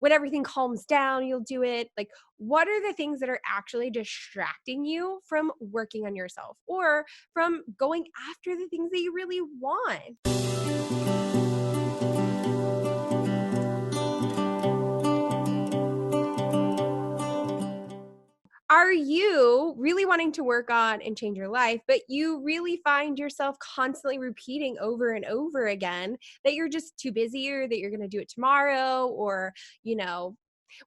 when everything calms down, you'll do it. Like, what are the things that are actually distracting you from working on yourself or from going after the things that you really want? Are you really wanting to work on and change your life, but you really find yourself constantly repeating over and over again that you're just too busy or that you're going to do it tomorrow or, you know,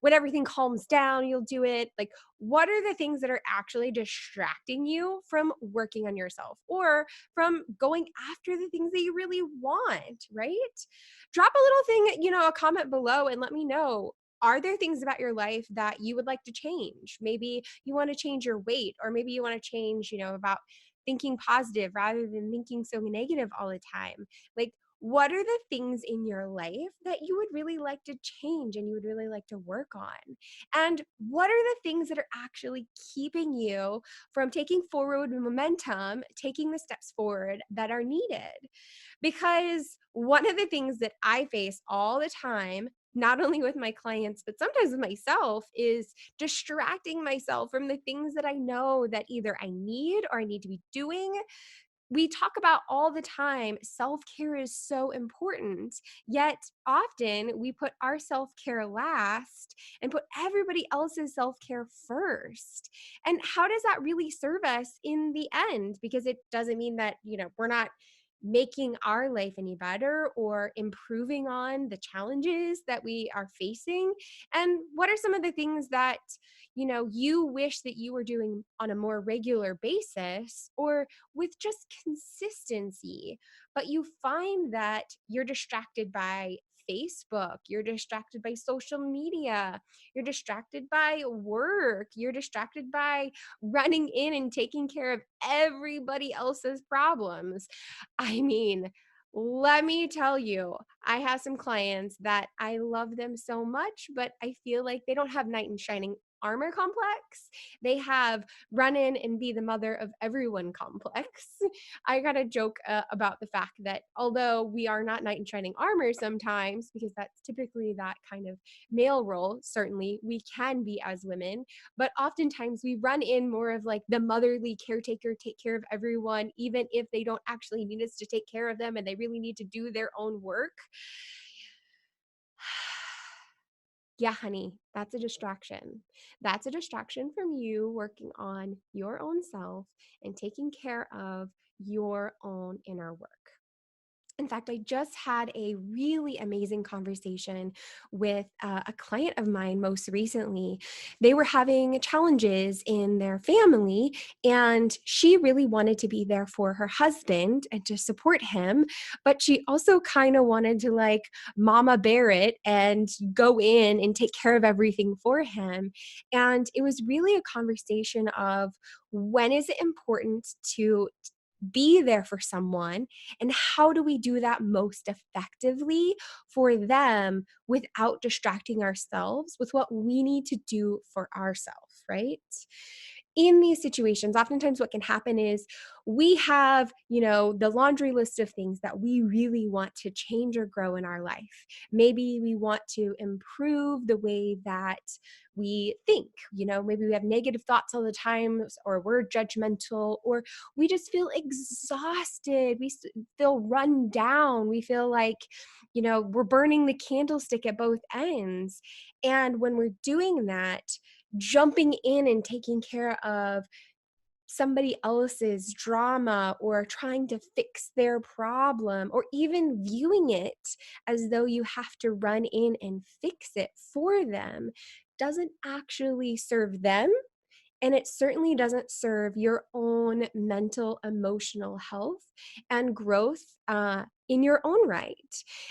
when everything calms down, you'll do it? Like, what are the things that are actually distracting you from working on yourself or from going after the things that you really want, right? Drop a little thing, a comment below and let me know, are there things about your life that you would like to change? Maybe you want to change your weight, or maybe you want to change, about thinking positive rather than thinking so negative all the time. Like, what are the things in your life that you would really like to change and you would really like to work on? And what are the things that are actually keeping you from taking forward momentum, taking the steps forward that are needed? Because one of the things that I face all the time, not only with my clients, but sometimes with myself, is distracting myself from the things that I know that either I need or I need to be doing. We talk about all the time, self-care is so important, yet often we put our self-care last and put everybody else's self-care first. And how does that really serve us in the end? Because it doesn't mean that, we're not making our life any better or improving on the challenges that we are facing. And what are some of the things that, you wish that you were doing on a more regular basis or with just consistency, but you find that you're distracted by Facebook, you're distracted by social media, you're distracted by work, you're distracted by running in and taking care of everybody else's problems. I mean, let me tell you, I have some clients that I love them so much, but I feel like they don't have knight in shining armor complex. They have run in and be the mother of everyone complex. I got to joke about the fact that although we are not knight in shining armor sometimes, because that's typically that kind of male role, certainly we can be as women, but oftentimes we run in more of like the motherly caretaker, take care of everyone, even if they don't actually need us to take care of them and they really need to do their own work. Yeah, honey, that's a distraction. That's a distraction from you working on your own self and taking care of your own inner work. In fact, I just had a really amazing conversation with a client of mine most recently. They were having challenges in their family, and she really wanted to be there for her husband and to support him. But she also kind of wanted to like mama bear it and go in and take care of everything for him. And it was really a conversation of, when is it important to be there for someone, and how do we do that most effectively for them without distracting ourselves with what we need to do for ourselves, right? In these situations, oftentimes what can happen is we have, the laundry list of things that we really want to change or grow in our life. Maybe we want to improve the way that we think, maybe we have negative thoughts all the time, or we're judgmental, or we just feel exhausted. Feel run down. We feel like, we're burning the candlestick at both ends. And when we're doing that, jumping in and taking care of somebody else's drama or trying to fix their problem or even viewing it as though you have to run in and fix it for them doesn't actually serve them, and it certainly doesn't serve your own mental, emotional health and growth in your own right.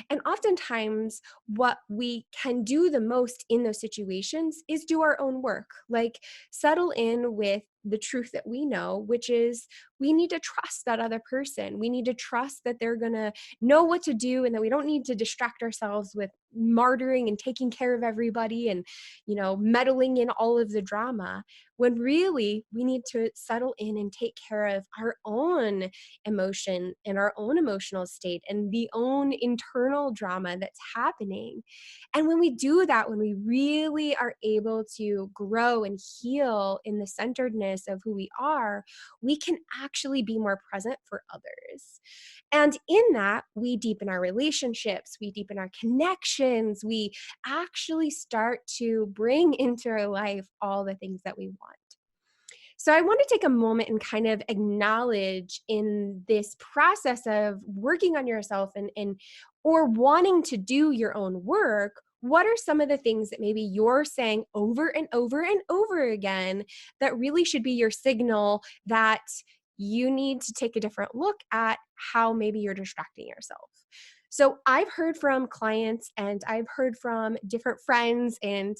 And oftentimes, what we can do the most in those situations is do our own work, like settle in with the truth that we know, which is we need to trust that other person. We need to trust that they're going to know what to do and that we don't need to distract ourselves with martyring and taking care of everybody and, meddling in all of the drama, when really we need to settle in and take care of our own emotion and our own emotional state and the own internal drama that's happening. And when we do that, when we really are able to grow and heal in the centeredness of who we are, we can actually be more present for others. And in that, we deepen our relationships, we deepen our connections, we actually start to bring into our life all the things that we want. So I want to take a moment and kind of acknowledge in this process of working on yourself and or wanting to do your own work, what are some of the things that maybe you're saying over and over and over again that really should be your signal that you need to take a different look at how maybe you're distracting yourself? So I've heard from clients and I've heard from different friends and,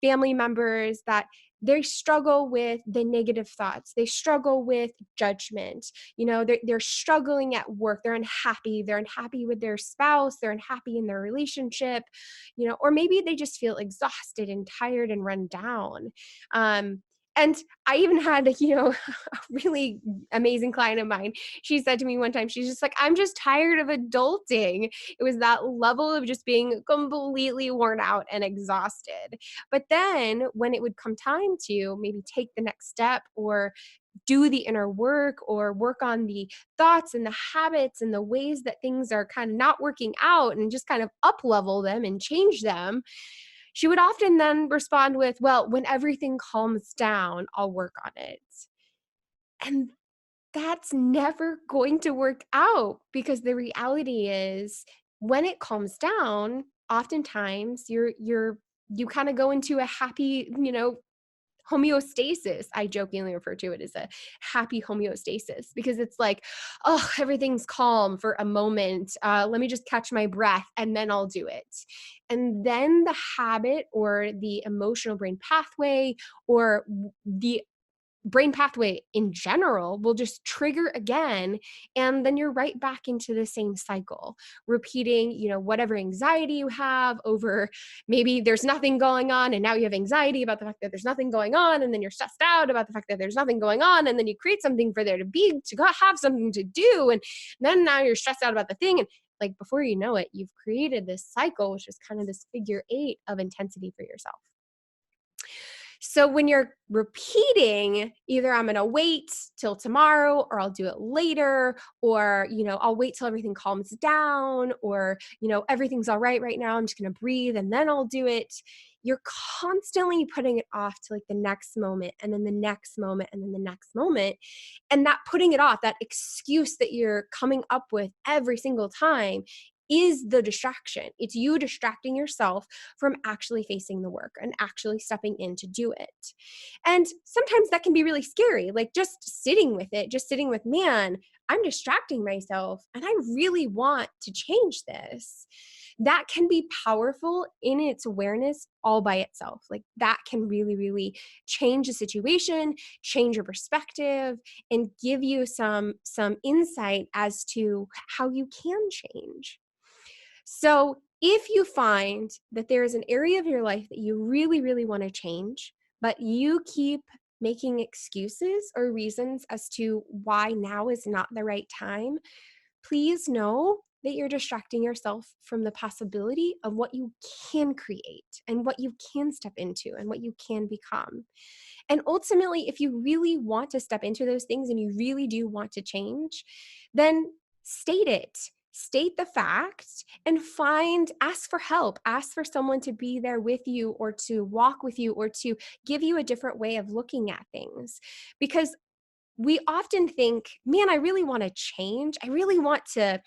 family members that they struggle with the negative thoughts. They struggle with judgment. They're struggling at work. They're unhappy. They're unhappy with their spouse. They're unhappy in their relationship, or maybe they just feel exhausted and tired and run down. And I even had, a really amazing client of mine. She said to me one time, she's just like, I'm just tired of adulting. It was that level of just being completely worn out and exhausted. But then when it would come time to maybe take the next step or do the inner work or work on the thoughts and the habits and the ways that things are kind of not working out and just kind of up level them and change them, she would often then respond with, well, when everything calms down, I'll work on it. And that's never going to work out because the reality is when it calms down, oftentimes you kind of go into a happy, homeostasis. I jokingly refer to it as a happy homeostasis because it's like, oh, everything's calm for a moment. Let me just catch my breath and then I'll do it. And then the habit or the emotional brain pathway or the brain pathway in general will just trigger again, and then you're right back into the same cycle, repeating whatever anxiety you have over maybe there's nothing going on, and now you have anxiety about the fact that there's nothing going on, and then you're stressed out about the fact that there's nothing going on, and then you create something for there to be, to go have something to do, and then now you're stressed out about the thing, and like before you know it, you've created this cycle, which is kind of this figure eight of intensity for yourself. So when you're repeating, either I'm going to wait till tomorrow or I'll do it later, or, I'll wait till everything calms down, or, everything's all right now. I'm just going to breathe and then I'll do it. You're constantly putting it off to like the next moment and then the next moment and then the next moment. And that putting it off, that excuse that you're coming up with every single time is the distraction. It's you distracting yourself from actually facing the work and actually stepping in to do it. And sometimes that can be really scary, like just sitting with it, just sitting with, man, I'm distracting myself and I really want to change this. That can be powerful in its awareness all by itself. Like that can really, really change the situation, change your perspective, and give you some insight as to how you can change. So, if you find that there is an area of your life that you really, really want to change, but you keep making excuses or reasons as to why now is not the right time, please know that you're distracting yourself from the possibility of what you can create and what you can step into and what you can become. And ultimately, if you really want to step into those things and you really do want to change, then state it. State the fact and ask for help. Ask for someone to be there with you or to walk with you or to give you a different way of looking at things. Because we often think, man, I really want to change. I really want to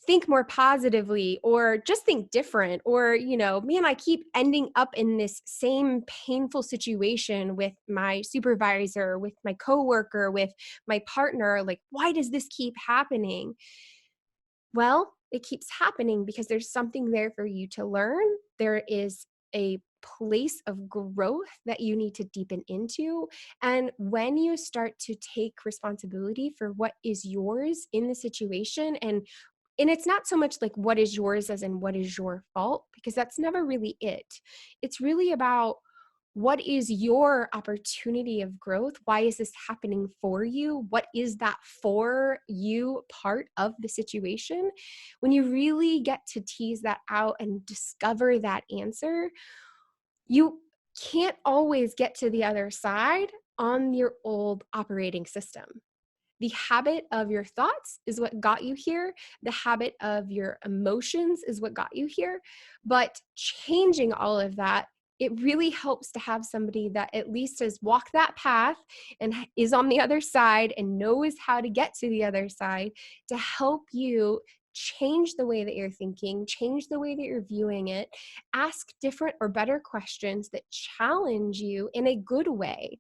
think more positively or just think different, or man, I keep ending up in this same painful situation with my supervisor, with my coworker, with my partner. Like, why does this keep happening? Well, it keeps happening because there's something there for you to learn. There is a place of growth that you need to deepen into. And when you start to take responsibility for what is yours in the situation, and it's not so much like what is yours as in what is your fault, because that's never really it. It's really about What is your opportunity of growth? Why is this happening for you? What is that for you part of the situation? When you really get to tease that out and discover that answer, you can't always get to the other side on your old operating system. The habit of your thoughts is what got you here. The habit of your emotions is what got you here. But changing all of that, it really helps to have somebody that at least has walked that path and is on the other side and knows how to get to the other side to help you change the way that you're thinking, change the way that you're viewing it, ask different or better questions that challenge you in a good way.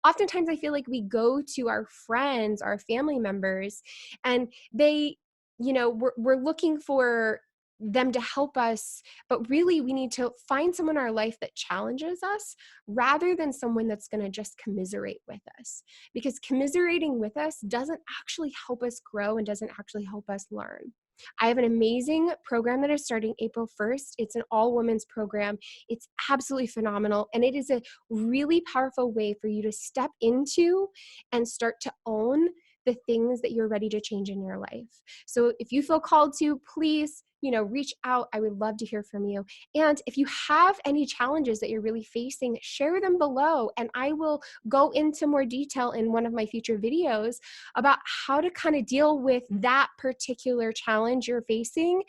Oftentimes I feel like we go to our friends, our family members, and they, we're looking for them to help us, but really we need to find someone in our life that challenges us rather than someone that's going to just commiserate with us, because commiserating with us doesn't actually help us grow and doesn't actually help us learn. I have an amazing program that is starting April 1st. It's an all women's program. It's absolutely phenomenal. And it is a really powerful way for you to step into and start to own the things that you're ready to change in your life. So if you feel called to, please, reach out. I would love to hear from you. And if you have any challenges that you're really facing, share them below. And I will go into more detail in one of my future videos about how to kind of deal with that particular challenge you're facing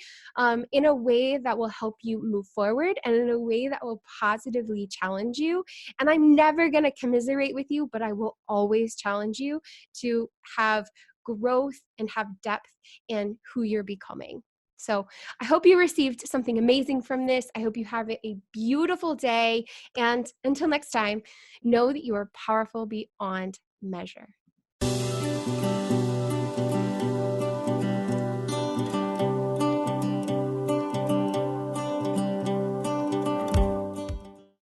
in a way that will help you move forward and in a way that will positively challenge you. And I'm never going to commiserate with you, but I will always challenge you to have growth and have depth in who you're becoming. So I hope you received something amazing from this. I hope you have a beautiful day. And until next time, know that you are powerful beyond measure.